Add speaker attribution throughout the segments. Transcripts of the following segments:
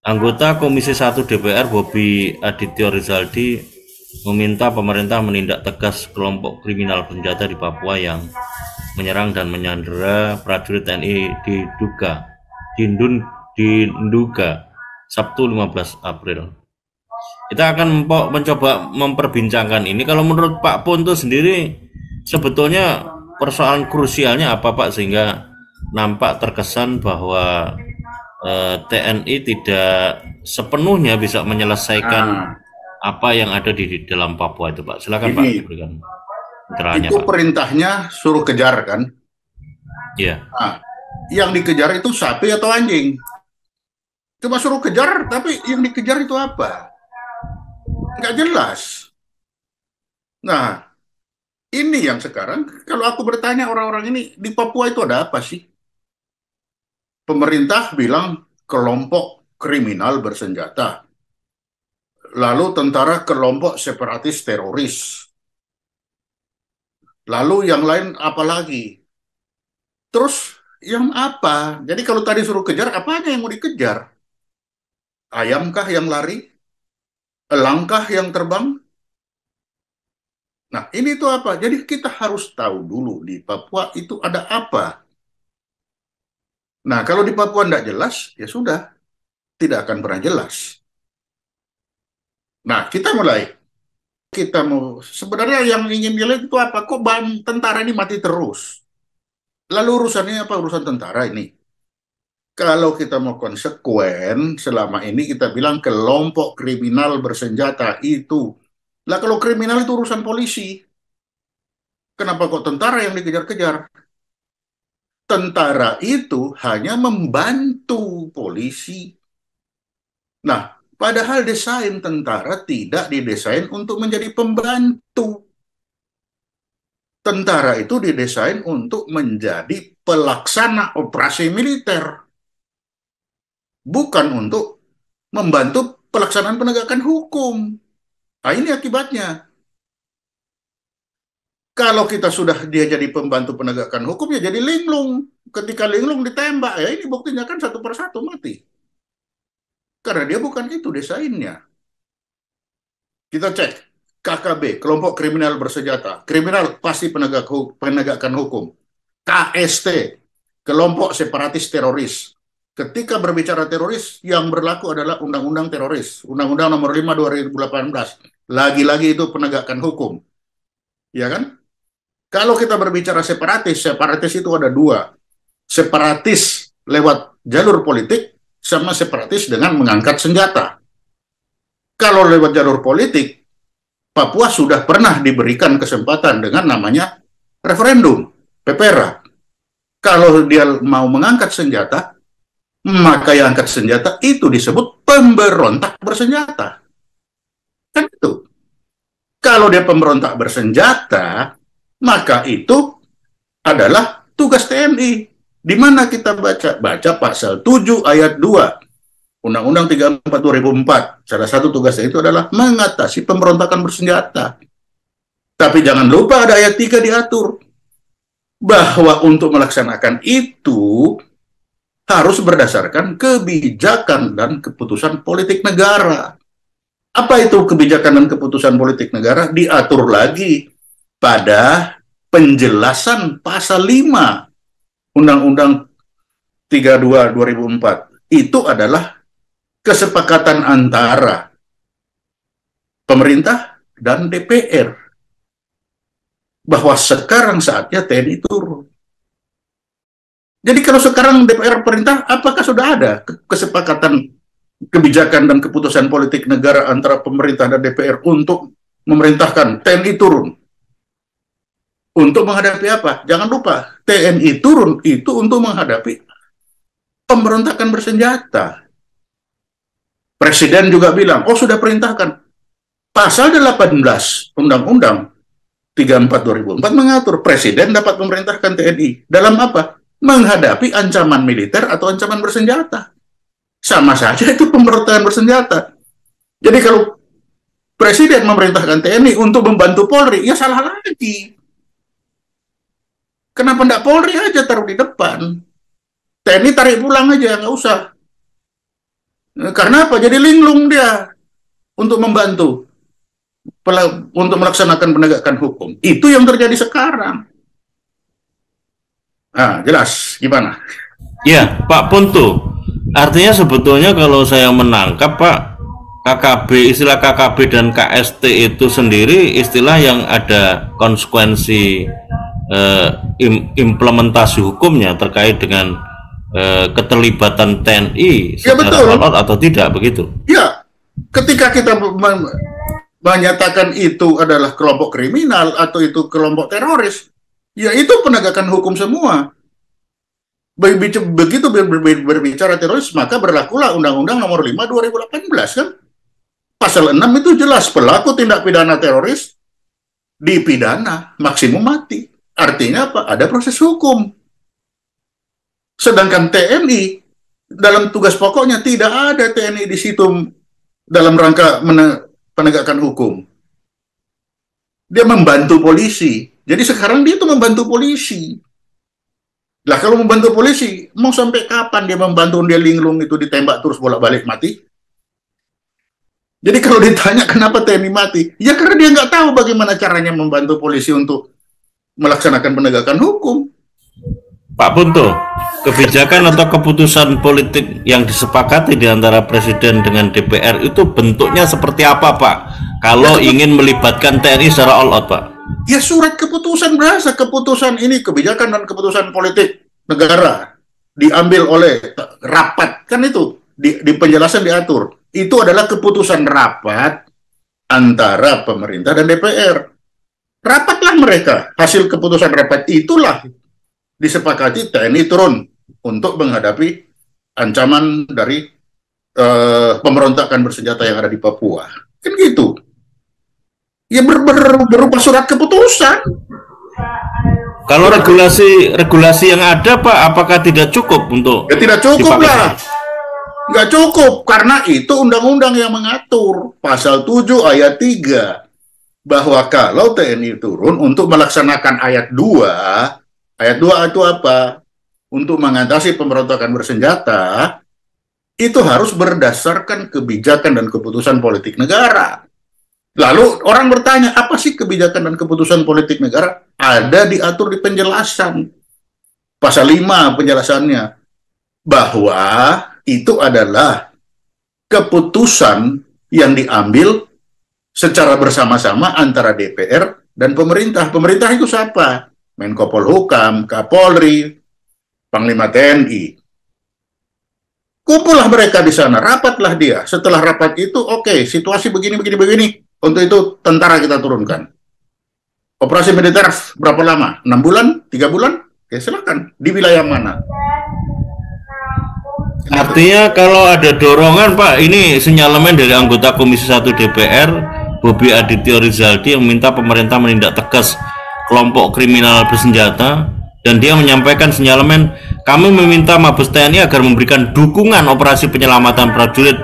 Speaker 1: Anggota Komisi 1 DPR Bobi Aditya Rizaldi meminta pemerintah menindak tegas kelompok kriminal bersenjata di Papua yang menyerang dan menyandera prajurit TNI di Nduga Sabtu 15 April. Kita akan mencoba memperbincangkan ini. Kalau menurut Pak Ponto sendiri, sebetulnya persoalan krusialnya apa Pak, sehingga nampak terkesan bahwa TNI tidak sepenuhnya bisa menyelesaikan apa yang ada di dalam Papua itu Pak. Silakan Pak, berikan pencerahannya
Speaker 2: itu
Speaker 1: Pak.
Speaker 2: perintahnya suruh kejar kan?
Speaker 1: Iya.
Speaker 2: Nah, yang dikejar itu sapi atau anjing? Cuma suruh kejar, tapi yang dikejar itu apa? Nggak jelas. Nah, ini yang sekarang, kalau aku bertanya orang-orang ini, di Papua itu ada apa sih? Pemerintah bilang kelompok kriminal bersenjata. Lalu tentara kelompok separatis teroris. Lalu yang lain apa lagi? Terus yang apa? Jadi kalau tadi suruh kejar, apanya yang mau dikejar? Ayamkah yang lari? Elangkah yang terbang? Nah, ini tuh apa? Jadi kita harus tahu dulu di Papua itu ada apa. Nah, kalau di Papua tidak jelas, ya sudah, tidak akan pernah jelas. Nah, kita mau sebenarnya yang ingin dilihat itu apa? Kok tentara ini mati terus? Lalu urusannya apa? Urusan tentara ini. Kalau kita mau konsekuen, selama ini kita bilang kelompok kriminal bersenjata itu. Lah kalau kriminal itu urusan polisi. Kenapa kok tentara yang dikejar-kejar? Tentara itu hanya membantu polisi. Nah, padahal desain tentara tidak didesain untuk menjadi pembantu. Tentara itu didesain untuk menjadi pelaksana operasi militer, bukan untuk membantu pelaksanaan penegakan hukum. Nah, ini akibatnya. Kalau kita sudah dia jadi pembantu penegakan hukum, ya jadi linglung. Ketika linglung ditembak, ya ini buktinya kan satu persatu mati. Karena dia bukan itu desainnya. Kita cek KKB, kelompok kriminal bersenjata. Kriminal pasti penegakan hukum. KST, kelompok separatis teroris. Ketika berbicara teroris, yang berlaku adalah Undang-Undang Teroris, Undang-Undang Nomor 5 2018. Lagi-lagi itu penegakan hukum. Ya kan? Kalau kita berbicara separatis, separatis itu ada dua. Separatis lewat jalur politik sama separatis dengan mengangkat senjata. Kalau lewat jalur politik, Papua sudah pernah diberikan kesempatan dengan namanya referendum, PPRA. Kalau dia mau mengangkat senjata, maka yang angkat senjata itu disebut pemberontak bersenjata. Kan itu. Kalau dia pemberontak bersenjata, maka itu adalah tugas TNI. Di mana kita baca? Baca pasal 7 ayat 2 Undang-Undang 34 2004. Salah satu tugasnya itu adalah mengatasi pemberontakan bersenjata. Tapi jangan lupa ada ayat 3 diatur bahwa untuk melaksanakan itu harus berdasarkan kebijakan dan keputusan politik negara. Apa itu kebijakan dan keputusan politik negara? Diatur lagi pada penjelasan pasal 5 Undang-Undang 32 2004. Itu adalah kesepakatan antara pemerintah dan DPR bahwa sekarang saatnya TNI turun. Jadi kalau sekarang DPR perintah, apakah sudah ada kesepakatan kebijakan dan keputusan politik negara antara pemerintah dan DPR untuk memerintahkan TNI turun? Untuk menghadapi apa? Jangan lupa, TNI turun itu untuk menghadapi pemberontakan bersenjata. Presiden juga bilang, oh sudah perintahkan. Pasal 18 Undang-Undang 34 2004 mengatur Presiden dapat memerintahkan TNI. Dalam apa? Menghadapi ancaman militer atau ancaman bersenjata. Sama saja itu pemberontakan bersenjata. Jadi kalau Presiden memerintahkan TNI untuk membantu Polri, ya salah lagi. Kenapa enggak Polri aja taruh di depan? TNI tarik pulang aja, nggak usah. Karena apa? Jadi linglung dia untuk membantu untuk melaksanakan penegakan hukum. Itu yang terjadi sekarang. Ah, jelas gimana?
Speaker 1: Ya, Pak Punto. Artinya sebetulnya kalau saya menangkap Pak, KKB, istilah KKB dan KST itu sendiri istilah yang ada konsekuensi implementasi hukumnya terkait dengan keterlibatan TNI
Speaker 2: Ya
Speaker 1: secara
Speaker 2: betul.
Speaker 1: all out atau tidak begitu.
Speaker 2: Ya, ketika kita menyatakan itu adalah kelompok kriminal atau itu kelompok teroris, ya itu penegakan hukum semua. Begitu berbicara teroris, maka berlakulah Undang-Undang Nomor 5 2018 kan. Pasal 6 itu jelas, pelaku tindak pidana teroris dipidana maksimum mati. Artinya apa? Ada proses hukum. Sedangkan TNI dalam tugas pokoknya tidak ada TNI di situ dalam rangka penegakan hukum. Dia membantu polisi. Jadi sekarang dia itu membantu polisi. Lah kalau membantu polisi, mau sampai kapan dia membantu dia linglung itu ditembak terus bolak-balik mati? Jadi kalau ditanya kenapa TNI mati, ya karena dia nggak tahu bagaimana caranya membantu polisi untuk melaksanakan penegakan hukum.
Speaker 1: Pak Punto, kebijakan atau keputusan politik yang disepakati di antara Presiden dengan DPR itu bentuknya seperti apa Pak? Kalau ingin melibatkan TNI secara all out Pak?
Speaker 2: Ya surat keputusan berasa, keputusan ini kebijakan dan keputusan politik negara diambil oleh rapat, kan itu di penjelasan diatur. Itu adalah keputusan rapat antara pemerintah dan DPR. Rapatlah mereka, hasil keputusan rapat itulah disepakati TNI turun untuk menghadapi ancaman dari pemberontakan bersenjata yang ada di Papua. Kan gitu. Ya berupa surat keputusan.
Speaker 1: Kalau regulasi yang ada Pak, apakah tidak cukup untuk?
Speaker 2: Ya tidak cukup
Speaker 1: dipakai?
Speaker 2: lah. Nggak cukup, karena itu undang-undang yang mengatur. Pasal 7 ayat 3. Bahwa kalau TNI turun untuk melaksanakan ayat 2. Ayat 2 itu apa? Untuk mengatasi pemberontakan bersenjata, itu harus berdasarkan kebijakan dan keputusan politik negara. Lalu orang bertanya, apa sih kebijakan dan keputusan politik negara? Ada diatur di penjelasan. Pasal 5 penjelasannya. Bahwa itu adalah keputusan yang diambil secara bersama-sama antara DPR dan pemerintah. Pemerintah itu siapa? Menko Polhukam, Kapolri, Panglima TNI. Kumpullah mereka di sana, rapatlah dia. Setelah rapat itu, oke, situasi begini. Untuk itu tentara kita turunkan. Operasi militer berapa lama? 6 bulan? 3 bulan? Ya silakan. Di wilayah mana?
Speaker 1: Artinya kalau ada dorongan Pak, ini sinyalemen dari anggota Komisi 1 DPR, Bobi Aditya Rizaldi, yang meminta pemerintah menindak tegas kelompok kriminal bersenjata, dan dia menyampaikan sinyalemen, kami meminta Mabes TNI agar memberikan dukungan operasi penyelamatan prajurit,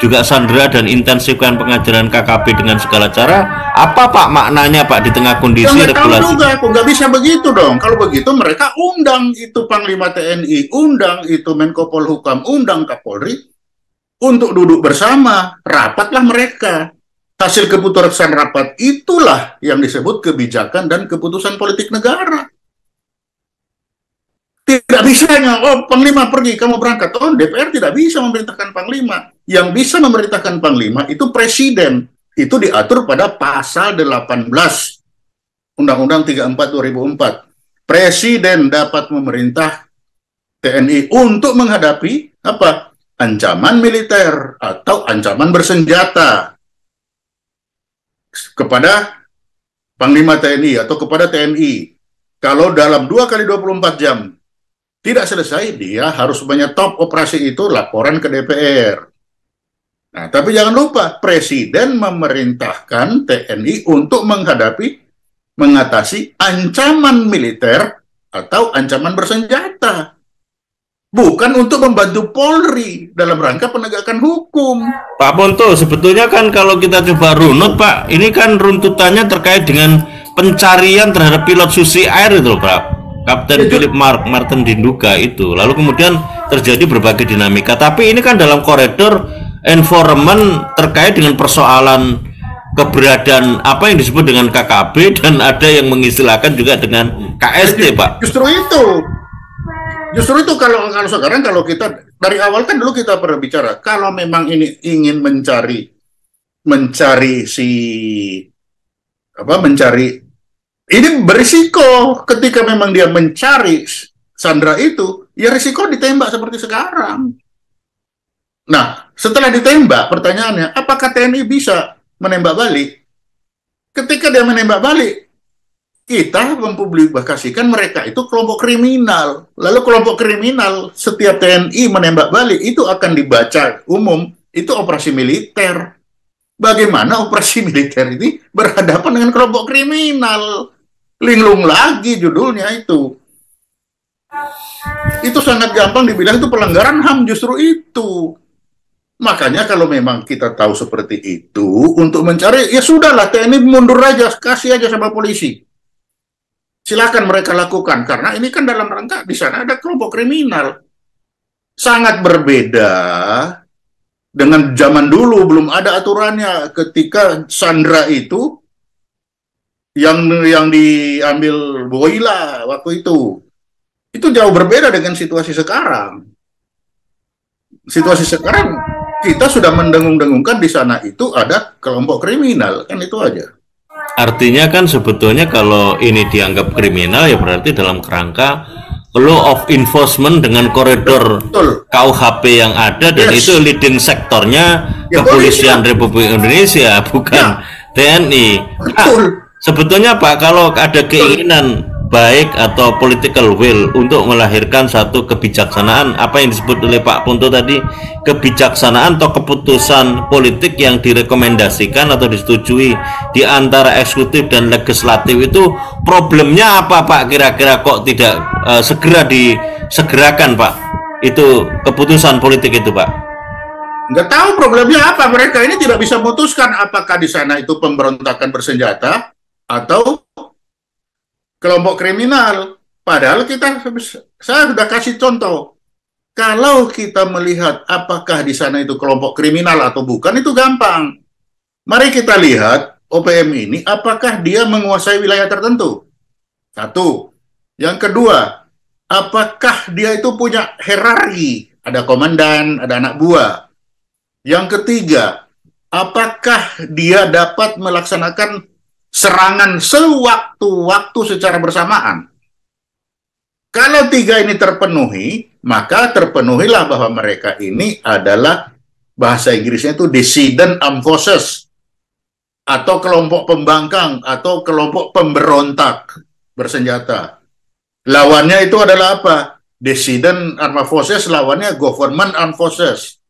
Speaker 1: juga sandera, dan intensifkan pengajaran KKB dengan segala cara. Apa Pak maknanya Pak di tengah kondisi regulasi?
Speaker 2: Aku nggak bisa begitu dong. Kalau begitu mereka undang itu Panglima TNI, undang itu Menko Polhukam, undang Kapolri untuk duduk bersama, rapatlah mereka. Hasil keputusan rapat itulah yang disebut kebijakan dan keputusan politik negara. Tidak bisa, Panglima pergi, kamu berangkat. Oh, DPR tidak bisa memerintahkan Panglima. Yang bisa memerintahkan Panglima itu Presiden. Itu diatur pada pasal 18 Undang-Undang 34 2004. Presiden dapat memerintah TNI untuk menghadapi apa? Ancaman militer atau ancaman bersenjata kepada Panglima TNI atau kepada TNI. Kalau dalam 2 kali 24 jam tidak selesai, dia harus menyetop operasi itu, laporan ke DPR. Nah, tapi jangan lupa, Presiden memerintahkan TNI untuk mengatasi ancaman militer atau ancaman bersenjata. Bukan untuk membantu Polri dalam rangka penegakan hukum.
Speaker 1: Pak Ponto, sebetulnya kan kalau kita coba runut Pak, ini kan runtutannya terkait dengan pencarian terhadap pilot Susi Air itu Pak. Kapten Philip Martin Dinduga itu. Lalu kemudian terjadi berbagai dinamika. Tapi ini kan dalam koridor environment terkait dengan persoalan keberadaan apa yang disebut dengan KKB, dan ada yang mengistilahkan juga dengan KST, Pak.
Speaker 2: Justru itu kalau sekarang, kalau kita dari awal kan dulu kita pernah bicara, kalau memang ini ingin mencari ini berisiko. Ketika memang dia mencari Sandra itu, ya risiko ditembak seperti sekarang. Nah, setelah ditembak, pertanyaannya, apakah TNI bisa menembak balik? Ketika dia menembak balik, kita mempublikasikan mereka itu kelompok kriminal. Lalu kelompok kriminal, setiap TNI menembak balik, itu akan dibaca umum, itu operasi militer. Bagaimana operasi militer ini berhadapan dengan kelompok kriminal? Linglung lagi judulnya itu. Itu sangat gampang dibilang itu pelanggaran HAM, justru itu. Makanya kalau memang kita tahu seperti itu, untuk mencari, ya sudahlah, TNI mundur aja, kasih aja sama polisi. Silakan mereka lakukan, karena ini kan dalam rangka di sana ada kelompok kriminal. Sangat berbeda dengan zaman dulu, belum ada aturannya. Ketika Sandra itu yang diambil Boyla waktu itu jauh berbeda dengan situasi sekarang. Situasi sekarang kita sudah mendengung-dengungkan di sana itu ada kelompok kriminal, kan itu aja.
Speaker 1: Artinya kan sebetulnya kalau ini dianggap kriminal, ya berarti dalam kerangka law of enforcement dengan koridor KUHP yang ada, dan itu leading sektornya Kepolisian Republik Indonesia, bukan TNI. Sebetulnya Pak, kalau ada keinginan baik atau political will untuk melahirkan satu kebijaksanaan, apa yang disebut oleh Pak Punto tadi, kebijaksanaan atau keputusan politik yang direkomendasikan atau disetujui di antara eksekutif dan legislatif, itu problemnya apa Pak kira-kira, kok tidak segera disegerakan Pak itu keputusan politik itu Pak?
Speaker 2: Nggak tahu problemnya apa, mereka ini tidak bisa memutuskan apakah di sana itu pemberontakan bersenjata atau kelompok kriminal. Padahal saya sudah kasih contoh. Kalau kita melihat apakah di sana itu kelompok kriminal atau bukan, itu gampang. Mari kita lihat OPM ini, apakah dia menguasai wilayah tertentu? Satu. Yang kedua, apakah dia itu punya hierarki? Ada komandan, ada anak buah. Yang ketiga, apakah dia dapat melaksanakan serangan sewaktu-waktu secara bersamaan? Kalau tiga ini terpenuhi, maka terpenuhilah bahwa mereka ini adalah, bahasa Inggrisnya itu dissident armed forces, atau kelompok pembangkang, atau kelompok pemberontak bersenjata. Lawannya itu adalah apa? Dissident armed forces, lawannya government armed forces.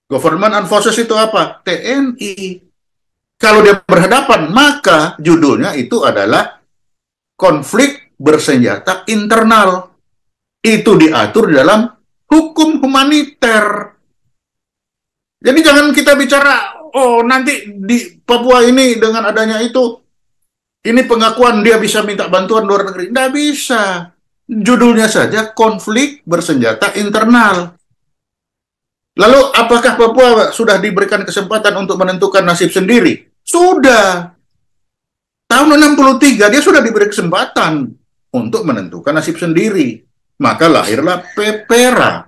Speaker 2: Government armed forces itu apa? TNI. Kalau dia berhadapan, maka judulnya itu adalah konflik bersenjata internal. Itu diatur di dalam hukum humaniter. Jadi jangan kita bicara, oh nanti di Papua ini dengan adanya itu, ini pengakuan dia bisa minta bantuan luar negeri. Nggak bisa. Judulnya saja konflik bersenjata internal. Lalu apakah Papua sudah diberikan kesempatan untuk menentukan nasib sendiri? Sudah. Tahun 63 dia sudah diberi kesempatan untuk menentukan nasib sendiri. Maka lahirlah PEPERA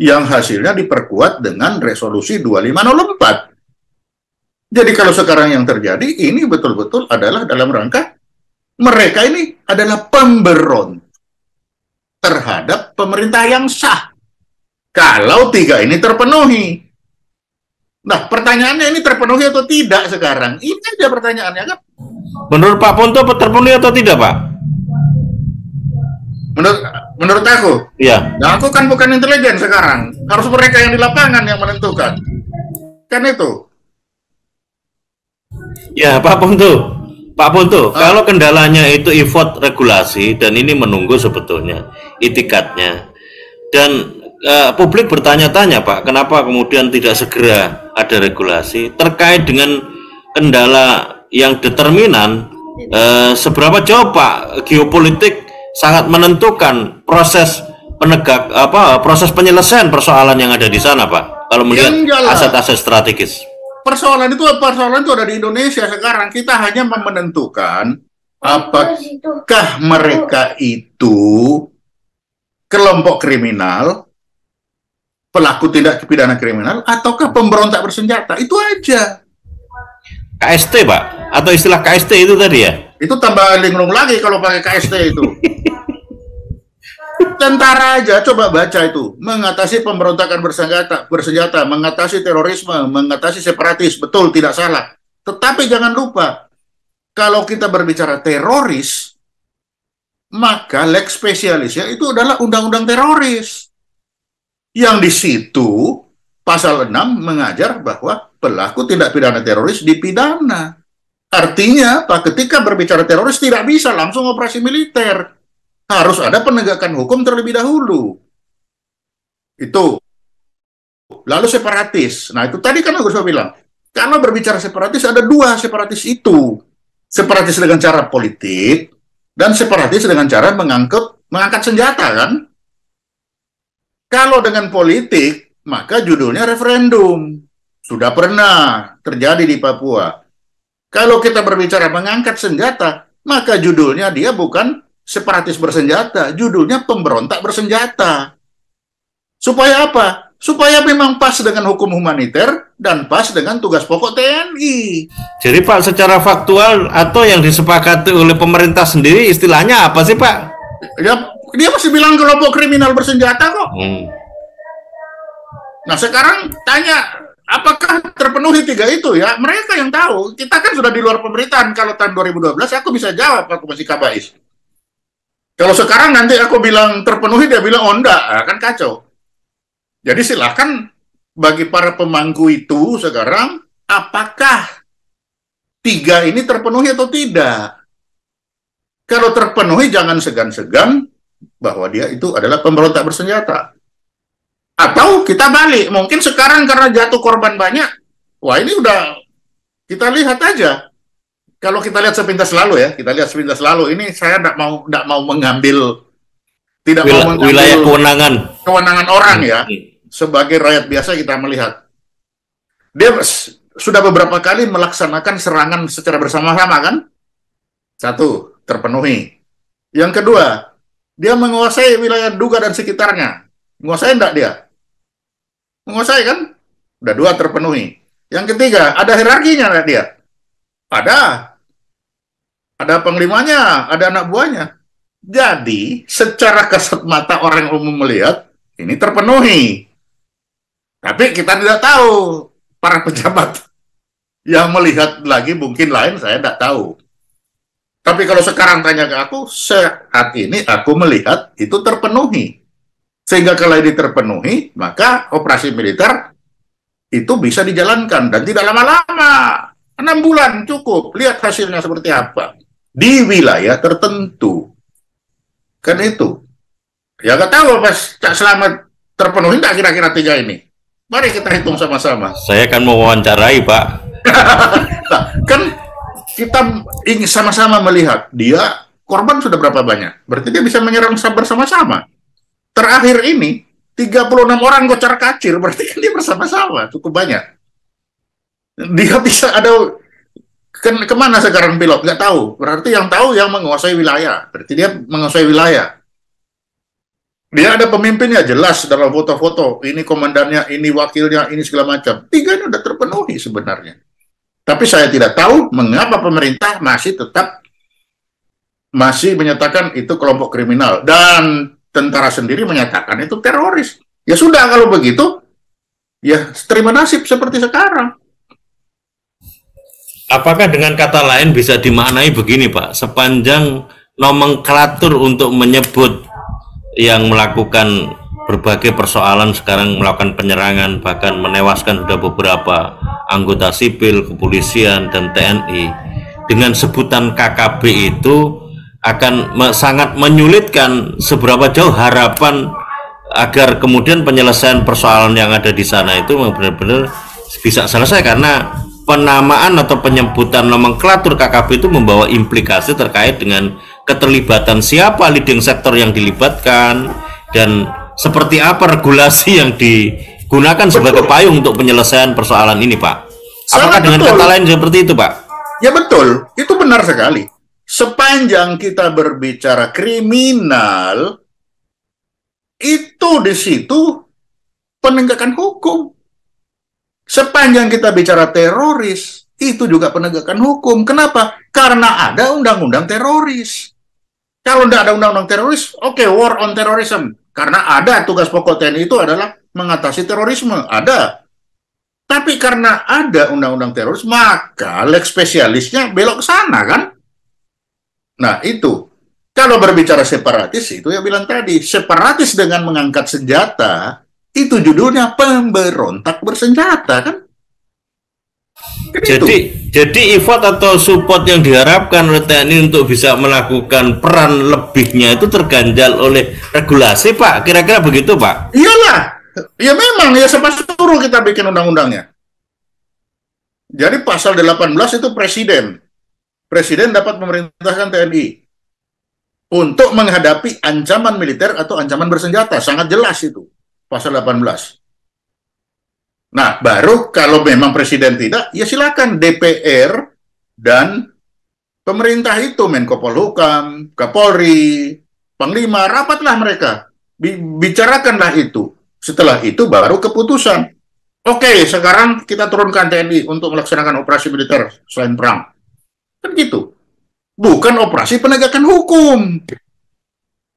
Speaker 2: yang hasilnya diperkuat dengan resolusi 2504. Jadi kalau sekarang yang terjadi ini betul-betul adalah dalam rangka mereka ini adalah pemberontak terhadap pemerintah yang sah. Kalau tiga ini terpenuhi. Nah, pertanyaannya ini terpenuhi atau tidak sekarang? Ini aja pertanyaannya kan.
Speaker 1: Menurut Pak Ponto terpenuhi atau tidak, Pak?
Speaker 2: Menurut aku?
Speaker 1: Iya.
Speaker 2: Nah, aku kan bukan intelijen sekarang. Harus mereka yang di lapangan yang menentukan. Kan itu.
Speaker 1: Ya, Pak Ponto. Pak Ponto, kalau kendalanya itu effort regulasi, dan ini menunggu sebetulnya itikadnya. Dan publik bertanya-tanya Pak, kenapa kemudian tidak segera ada regulasi terkait dengan kendala yang determinan, seberapa jauh Pak geopolitik sangat menentukan proses proses penyelesaian persoalan yang ada di sana Pak, kalau melihat
Speaker 2: Yang jelas.
Speaker 1: aset-aset strategis.
Speaker 2: Persoalan itu ada di Indonesia sekarang. Kita hanya menentukan apakah mereka itu kelompok kriminal, pelaku tindak pidana kriminal, ataukah pemberontak bersenjata. Itu aja.
Speaker 1: KST, Pak, atau istilah KST itu tadi ya?
Speaker 2: Itu tambah linglung lagi kalau pakai KST itu. Tentara aja, coba baca itu. Mengatasi pemberontakan bersenjata, mengatasi terorisme, mengatasi separatis. Betul, tidak salah. Tetapi jangan lupa, kalau kita berbicara teroris, maka lex specialisnya itu adalah undang-undang teroris. Yang di situ, pasal 6 mengajar bahwa pelaku tindak pidana teroris dipidana. Artinya, Pak, ketika berbicara teroris tidak bisa langsung operasi militer. Harus ada penegakan hukum terlebih dahulu. Itu. Lalu separatis. Nah, itu tadi kan aku sudah bilang. Kalau berbicara separatis, ada dua separatis itu. Separatis dengan cara politik, dan separatis dengan cara mengangkat senjata, kan? Kalau dengan politik, maka judulnya referendum. Sudah pernah terjadi di Papua. Kalau kita berbicara mengangkat senjata, maka judulnya dia bukan separatis bersenjata, judulnya pemberontak bersenjata. Supaya apa? Supaya memang pas dengan hukum humaniter dan pas dengan tugas pokok TNI.
Speaker 1: Jadi Pak, secara faktual atau yang disepakati oleh pemerintah sendiri istilahnya apa sih, Pak?
Speaker 2: Ya, dia masih bilang kelompok kriminal bersenjata kok. Nah, sekarang tanya, apakah terpenuhi tiga itu ya? Mereka yang tahu. Kita kan sudah di luar pemerintahan. Kalau tahun 2012 aku bisa jawab, aku masih kabais. Kalau sekarang nanti aku bilang terpenuhi, dia bilang oh enggak, kan kacau. Jadi silahkan bagi para pemangku itu sekarang, apakah tiga ini terpenuhi atau tidak? Kalau terpenuhi, jangan segan-segan bahwa dia itu adalah pemberontak bersenjata. Atau kita balik, mungkin sekarang karena jatuh korban banyak, wah ini udah, kita lihat aja. Kalau kita lihat sepintas lalu ya, ini saya tidak mau mengambil, mau mengambil
Speaker 1: wilayah
Speaker 2: kewenangan orang ya. Sebagai rakyat biasa kita melihat, dia sudah beberapa kali melaksanakan serangan secara bersama-sama kan? Satu, terpenuhi. Yang kedua, dia menguasai wilayah Duga dan sekitarnya. Menguasai enggak dia? Menguasai kan? Udah dua terpenuhi. Yang ketiga, ada hierarkinya enggak dia? Ada panglimanya, ada anak buahnya. Jadi, secara kasat mata orang umum melihat, ini terpenuhi. Tapi kita tidak tahu, para pejabat yang melihat lagi mungkin lain, saya tidak tahu. Tapi kalau sekarang tanya ke aku, saat ini aku melihat itu terpenuhi. Sehingga kalau ini terpenuhi, maka operasi militer itu bisa dijalankan. Dan tidak lama-lama, 6 bulan cukup, lihat hasilnya seperti apa. Di wilayah tertentu. Kan itu. Ya nggak tahu pas Cak Slamet terpenuhi nggak kira-kira tiga ini. Mari kita hitung sama-sama.
Speaker 1: Saya akan mewawancarai, Pak.
Speaker 2: Nah, kan kita ingin sama-sama melihat dia korban sudah berapa banyak. Berarti dia bisa menyerang bersama-sama. Terakhir ini 36 orang kocar kacir, berarti kan dia bersama-sama cukup banyak. Dia bisa ada kemana sekarang pilot? Nggak tahu. Berarti yang tahu yang menguasai wilayah. Berarti dia menguasai wilayah. Dia ada pemimpinnya jelas dalam foto-foto. Ini komandannya, ini wakilnya, ini segala macam. Tiga ini udah terpenuhi sebenarnya. Tapi saya tidak tahu mengapa pemerintah masih menyatakan itu kelompok kriminal. Dan tentara sendiri menyatakan itu teroris. Ya sudah kalau begitu, ya terima nasib seperti sekarang.
Speaker 1: Apakah dengan kata lain bisa dimaknai begini, Pak? Sepanjang nomenklatur untuk menyebut yang melakukan berbagai persoalan sekarang melakukan penyerangan, bahkan menewaskan sudah beberapa anggota sipil, kepolisian, dan TNI, dengan sebutan KKB itu akan sangat menyulitkan seberapa jauh harapan agar kemudian penyelesaian persoalan yang ada di sana itu benar-benar bisa selesai, karena penamaan atau penyebutan nomenklatur KKB itu membawa implikasi terkait dengan keterlibatan siapa leading sektor yang dilibatkan dan seperti apa regulasi yang gunakan sebagai payung untuk penyelesaian persoalan ini, Pak. Apakah
Speaker 2: Sangat
Speaker 1: dengan
Speaker 2: betul.
Speaker 1: kata lain seperti itu, Pak?
Speaker 2: Ya betul, itu benar sekali. Sepanjang kita berbicara kriminal, itu di situ penegakan hukum. Sepanjang kita bicara teroris, itu juga penegakan hukum. Kenapa? Karena ada undang-undang teroris. Kalau tidak ada undang-undang teroris, oke, war on terrorism. Karena ada tugas pokok TNI itu adalah mengatasi terorisme. Ada. Tapi karena ada undang-undang teroris, maka leg spesialisnya belok ke sana, kan? Nah, itu. Kalau berbicara separatis, itu ya bilang tadi, separatis dengan mengangkat senjata, itu judulnya pemberontak bersenjata, kan?
Speaker 1: Jadi effort atau support yang diharapkan oleh TNI untuk bisa melakukan peran lebihnya itu terganjal oleh regulasi, Pak. Kira-kira begitu, Pak?
Speaker 2: Iyalah, ya memang ya siapa suruh kita bikin undang-undangnya. Jadi pasal 18 itu presiden. Presiden dapat memerintahkan TNI untuk menghadapi ancaman militer atau ancaman bersenjata. Sangat jelas itu, pasal 18. Nah, baru kalau memang presiden tidak, ya silakan DPR dan pemerintah itu, Menko Polhukam, Kapolri, Panglima, rapatlah mereka. Bicarakanlah itu. Setelah itu baru keputusan. Oke, sekarang kita turunkan TNI untuk melaksanakan operasi militer selain perang. Kan gitu. Bukan operasi penegakan hukum.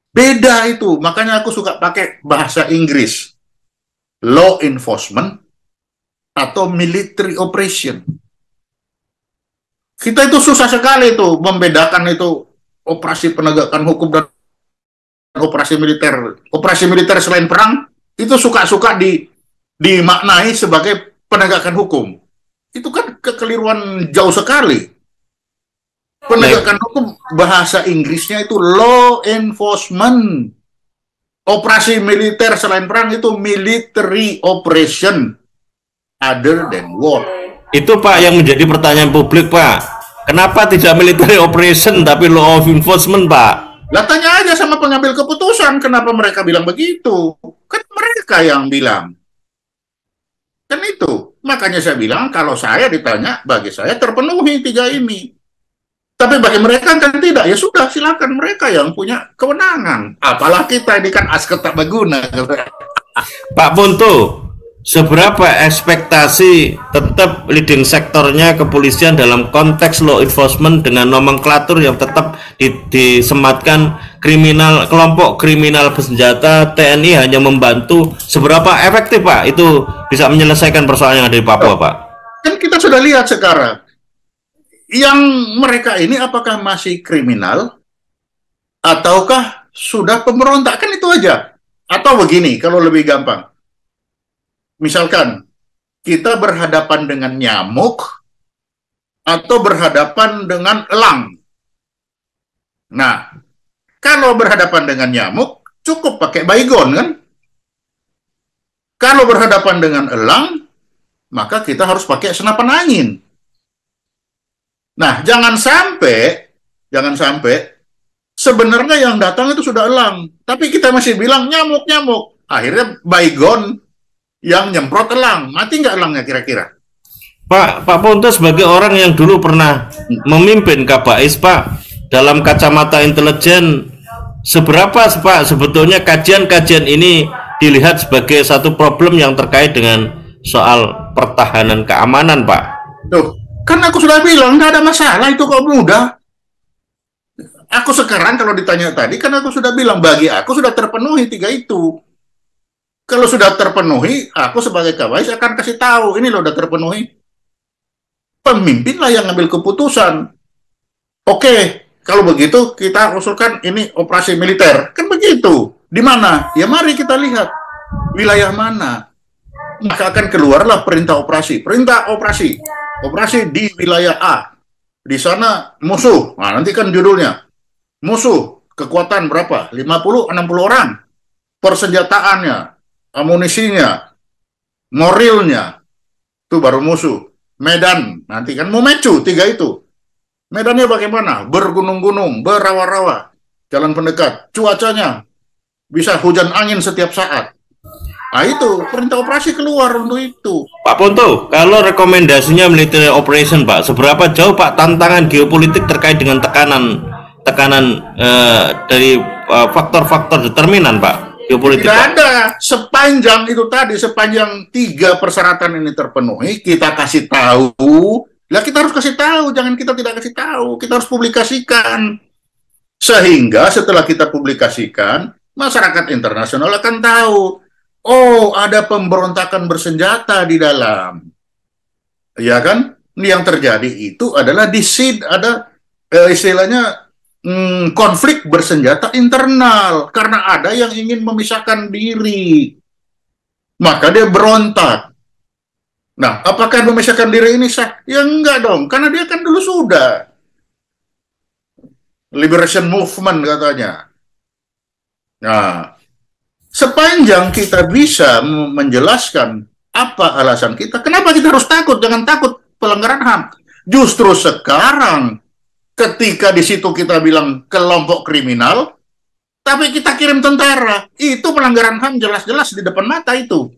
Speaker 2: Beda itu. Makanya aku suka pakai bahasa Inggris. Law enforcement atau military operation. Kita itu susah sekali itu membedakan itu operasi penegakan hukum dan operasi militer. Operasi militer selain perang itu suka-suka dimaknai sebagai penegakan hukum. Itu kan kekeliruan jauh sekali. Penegakan hukum bahasa Inggrisnya itu law enforcement. Operasi militer selain perang itu military operation other than war.
Speaker 1: Itu, Pak, yang menjadi pertanyaan publik, Pak. Kenapa tidak military operation tapi law of enforcement, Pak?
Speaker 2: Lah tanya aja sama pengambil keputusan kenapa mereka bilang begitu. Kan mereka yang bilang. Kan itu. Makanya saya bilang kalau saya ditanya, bagi saya terpenuhi tiga ini. Tapi bagi mereka kan tidak. Ya sudah, silakan mereka yang punya kewenangan. Apalah kita ini kan asket tak berguna.
Speaker 1: Pak Ponto, seberapa ekspektasi tetap leading sektornya kepolisian dalam konteks law enforcement dengan nomenklatur yang tetap disematkan kriminal, kelompok kriminal bersenjata, TNI hanya membantu, seberapa efektif, Pak, itu bisa menyelesaikan persoalan yang ada di Papua, Pak?
Speaker 2: Kan kita sudah lihat sekarang yang mereka ini apakah masih kriminal ataukah sudah pemberontak, kan itu aja. Atau begini kalau lebih gampang, misalkan kita berhadapan dengan nyamuk atau berhadapan dengan elang. Nah, kalau berhadapan dengan nyamuk, cukup pakai baygon, kan? Kalau berhadapan dengan elang, maka kita harus pakai senapan angin. Nah, jangan sampai sebenarnya yang datang itu sudah elang, tapi kita masih bilang nyamuk. Akhirnya baygon yang nyemprot elang. Mati nggak elangnya kira-kira?
Speaker 1: Pak Ponto sebagai orang yang dulu pernah memimpin Kabais, Pak, dalam kacamata intelijen, seberapa, Pak, sebetulnya kajian-kajian ini dilihat sebagai satu problem yang terkait dengan soal pertahanan keamanan, Pak?
Speaker 2: Tuh, kan aku sudah bilang nggak ada masalah itu kok mudah. Aku sekarang kalau ditanya tadi, kan aku sudah bilang bagi aku sudah terpenuhi tiga itu. Kalau sudah terpenuhi, aku sebagai Kabais akan kasih tahu ini loh udah terpenuhi. Pemimpinlah yang ngambil keputusan. Oke, kalau begitu kita usulkan ini operasi militer. Kan begitu. Di mana? Ya mari kita lihat wilayah mana. Maka akan keluarlah perintah operasi. Perintah operasi. Operasi di wilayah A. Di sana musuh. Nah, nanti kan judulnya. Musuh, kekuatan berapa? 50-60 orang. Persenjataannya, amunisinya, morilnya. Itu baru musuh. Medan, nanti kan mau mecu, tiga itu. Medannya bagaimana? Bergunung-gunung, berawa-rawa. Jalan pendekat. Cuacanya bisa hujan angin setiap saat. Nah itu, perintah operasi keluar untuk itu.
Speaker 1: Pak Ponto, kalau rekomendasinya military operation, Pak, seberapa jauh Pak tantangan geopolitik terkait dengan tekanan dari faktor-faktor determinan, Pak, geopolitik,
Speaker 2: Tidak
Speaker 1: Pak?
Speaker 2: ada. Sepanjang itu tadi, sepanjang 3 persyaratan ini terpenuhi, kita kasih tahu. Lah kita harus kasih tahu, jangan kita tidak kasih tahu. Kita harus publikasikan. Sehingga setelah kita publikasikan, masyarakat internasional akan tahu, oh ada pemberontakan bersenjata di dalam. Ya kan? Yang terjadi itu adalah ada istilahnya konflik bersenjata internal karena ada yang ingin memisahkan diri, maka dia berontak. Nah, apakah memisahkan diri ini sah? Ya enggak dong, karena dia kan dulu sudah liberation movement katanya. Nah, sepanjang kita bisa menjelaskan apa alasan kita, kenapa kita harus takut? Jangan takut pelanggaran HAM. Justru sekarang ketika di situ kita bilang kelompok kriminal, tapi kita kirim tentara, itu pelanggaran HAM jelas-jelas di depan mata itu.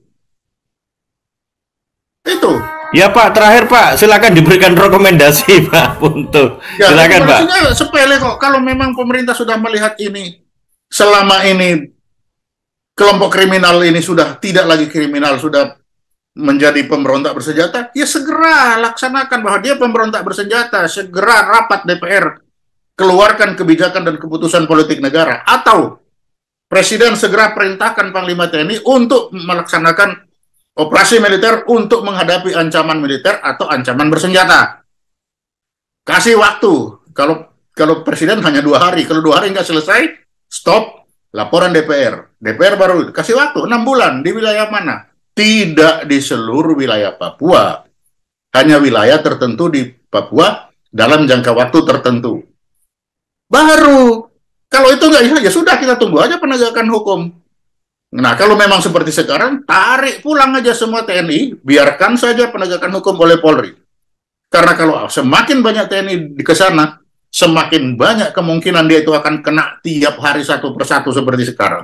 Speaker 2: Itu.
Speaker 1: Ya Pak, terakhir Pak, silakan diberikan rekomendasi Pak Ponto.
Speaker 2: Ya,
Speaker 1: Silakan Pak.
Speaker 2: Sepele kok. Kalau memang pemerintah sudah melihat ini, selama ini kelompok kriminal ini sudah tidak lagi kriminal, sudah menjadi pemberontak bersenjata, ya segera laksanakan bahwa dia pemberontak bersenjata, segera rapat DPR, keluarkan kebijakan dan keputusan politik negara, atau Presiden segera perintahkan Panglima TNI untuk melaksanakan operasi militer untuk menghadapi ancaman militer atau ancaman bersenjata. Kasih waktu. Kalau Presiden hanya 2 hari, kalau 2 hari nggak selesai, stop, laporan DPR. DPR baru kasih waktu 6 bulan di wilayah mana? Tidak di seluruh wilayah Papua, hanya wilayah tertentu di Papua dalam jangka waktu tertentu. Baru, kalau itu nggak, ya sudah kita tunggu aja penegakan hukum. Nah, kalau memang seperti sekarang, tarik pulang aja semua TNI, biarkan saja penegakan hukum oleh Polri. Karena kalau semakin banyak TNI di kesana, semakin banyak kemungkinan dia itu akan kena tiap hari satu persatu seperti sekarang.